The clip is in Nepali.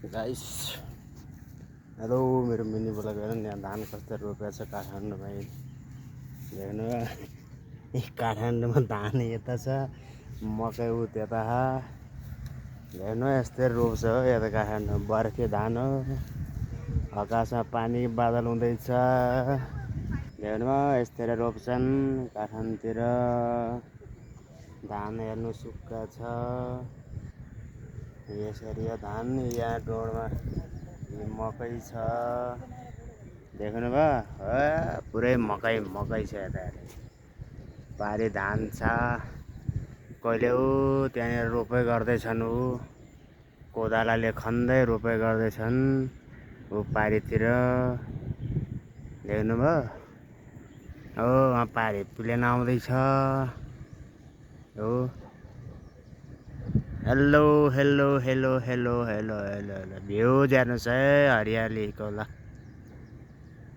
गाइस हेलो मेरो मिनी ब्लग हेर्नु नि यहाँ धान कस्तो रोपेको छ काठमाडौँमा हेर्नु काठमाडौँमा धान यता छ मकै उ त्यता हेर्नु यस्तै रोप्छ हो यहाँ त काठमाडौँ बर्खे धान हो आकाशमा पानी बादल हुँदैछ हेर्नु यस्तै रोप्छन् काठमाडौँतिर धान हेर्नु सुक्खा छ यसरी धान यहाँ डोडमा मकै छ देख्नुभयो पुरै मकै छ यता पारी धान छ कहिले त्यहाँनिर रोपाइ गर्दैछन् कोदालाले खन्दै रोपाइ गर्दैछन् पारीतिर देख्नुभयो वहाँ पारी प्लेन आउँदैछ हो hello hello hello hello hello hello hello view हेर्नुहोस् है हरियालीको ल